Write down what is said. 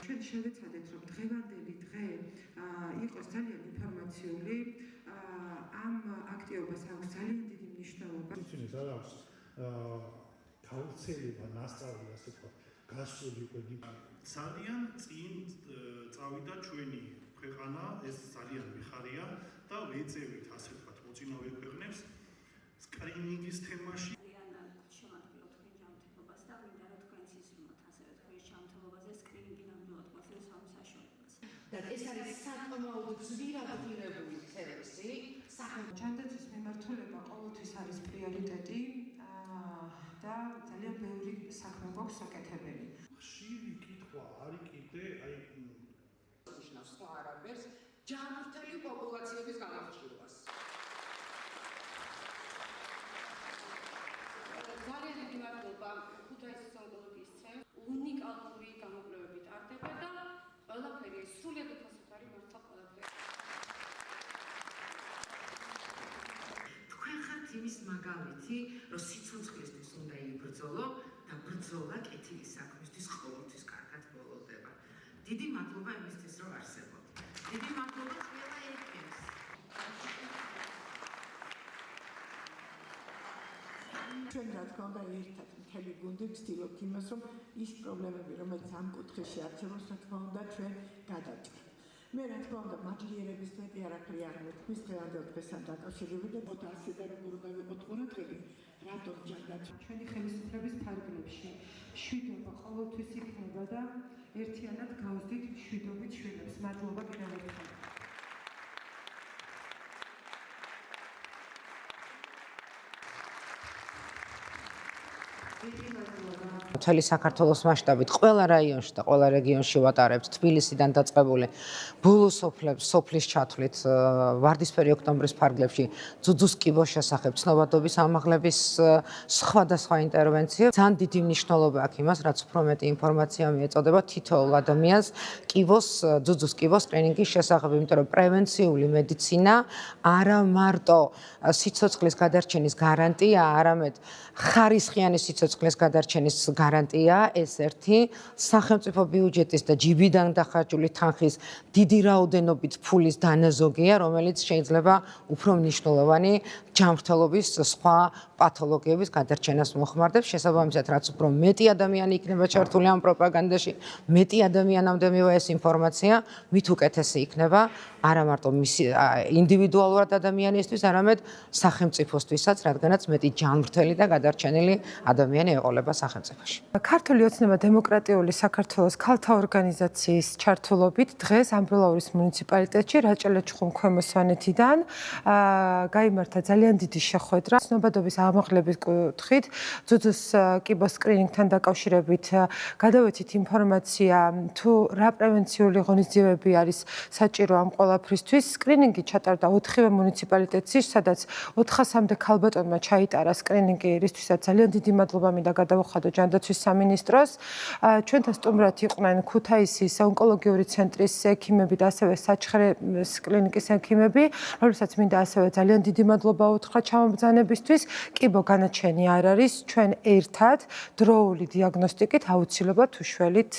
ჩვენ შევეცადეთ, რომ დღევანდელი დღე იყოს ძალიან ინფორმაციული, ამ აქტივობას აქვს ძალიან დიდი მნიშვნელობა. ისინი რა აქვს გავრცელება ნასწავლი ასე თქვა გასული უკვე ძალიან წინ წავიდა ჩვენი ქვეყანა, ეს ძალიან მიხარია და ვეწევით ასე თქვა მოწინავე ქვეყნებს სკრინინგის თემაში. შევადგინოთ თქვენ ჯანმრთელობას და მინდა რომ თქვენც ისმოთ ასევე თქვენი ჯანმრთელობაზე სკრინინგი ნამდვილად მოხდეს ამ საშუალებას. და ეს არის საკმაოდ ძვირადღირებული სერვისი. ჯანდაცვის მიმართულება ყოველთვის არის პრიორიტეტი და ძალიან ბევრი საქმე გვაქვს საკეთებელი. ხშირი კითხვა არის კიდე აი ნიშნავს სხვა არაბებს ჯანმრთელი პოპულაციების განახშირებას. ძალიან დიდი მადლობა ქუთაისის ონკოლოგიის ცენტრს. უნიკალური გამოკვლევები ტარდება და ყველაფერი სრულად უფასოდ არის მართლა ყველაფერი. თქვენ ხართ იმის მაგალითი, რომ სიცოცხლისთვის უნდა იბრძოლო და ბრძოლა კეთილის საქმისთვის ყოველთვის კარგად ბოლოვდება. დიდი მადლობა იმისთვის, რომ არსებობთ. დიდი მადლობა ყველა ერთს. ჩვენ რა თქმა უნდა ერთად მთელი გუნდი ვცდილობთ იმას, რომ ის პრობლემები, რომელიც ამ კუთხეში არსებობს, რა თქმა უნდა ჩვენ გადავჭრით. მე რა თქმა უნდა მაძლიერების მეტი არაფერი არ მეთქმის დღევანდელ დღესთან დაკავშირებით და ასე და როგორ უნდა ვიყოთ ყურადღები, რატომ ჯანდაცვა ჩვენი ხელისუფლების ფარგლებში მშვიდობა ყოველთვის იქნება და ერთიანად გავზდით მშვიდობით შვილებს. მადლობა კიდევ ერთხელ. მთელი საქართველოს მასშტაბით ყველა რაიონში და ყველა რეგიონში ვატარებთ თბილისიდან დაწყებული ბოლო სოფლის ჩათვლით ვარდისფერი ოქტომბრის ფარგლებში ძუძუს კიბოს შესახებ ცნობადობის ამაღლების სხვადასხვა ინტერვენცია. ძალიან დიდი მნიშვნელობა აქვს იმას, რაც უფრო მეტი ინფორმაცია მიეწოდება თითოეულ ადამიანს ძუძუს კიბოს სკრინინგის შესახებ, იმიტომ რომ პრევენციული მედიცინა არა მარტო სიცოცხლის გადარჩენის გარანტია, არამედ ხარისხიანი სიცოცხლის გადარჩენის გარანტია. ეს ერთი სახელმწიფო ბიუჯეტის და ჯიბიდან დახარჯული თანხის დიდი რაოდენობით ფულის დანაზოგია, რომელიც შეიძლება უფრო მნიშვნელოვანი ჯანმრთელობის სხვა პათოლოგიების გადარჩენას მოხმარდებს. შესაბამისად, რაც უფრო მეტი ადამიანი იქნება ჩართული ამ პროპაგანდაში, მეტი ადამიანამდე მივა ეს ინფორმაცია, მით უკეთესი იქნება არა მარტო ინდივიდუალურად ადამიანისთვის, არამედ სახელმწიფოსთვისაც, რადგანაც მეტი ჯანმრთელი და გადარჩენილი ადამიანი ეყოლება სახელმწიფოში. ქართული ოცნება დემოკრატიული საქართველოს ქალთა ორგანიზაციის ჩართულობით დღეს ამბროლაურის მუნიციპალიტეტში რაჭა-ლეჩხუმ ქვემო სვანეთიდან გაიმართა ძალიან დიდი შეხვედრა ცნობადობის ამაღლების კუთხით ძუძუს კიბოს სკრინინგთან დაკავშირებით გადავეცით ინფორმაცია თუ რა პრევენციული ღონისძიებები არის საჭირო ამ ყველაფრისთვის. სკრინინგი ჩატარდა 4-ვე მუნიციპალიტეტში, სადაც 400-მდე ქალბატონმა ჩაიტარა სკრინინგი, რისთვისაც ძალიან დიდი მადლობა მინდა გადავუხადო ჯანდაცვის სამინისტროს. ჩვენთან სტუმრად იყვნენ ქუთაისის ონკოლოგიური ცენტრის ექიმები და ასევე საჩხერეს კლინიკის ექიმები, რომლებსაც მინდა ასევე ძალიან დიდი მადლობა უთხრა ჩამობრძანებისთვის. კიბო განაჩენი არ არის, ჩვენ ერთად დროული დიაგნოსტიკით აუცილებლად უშველით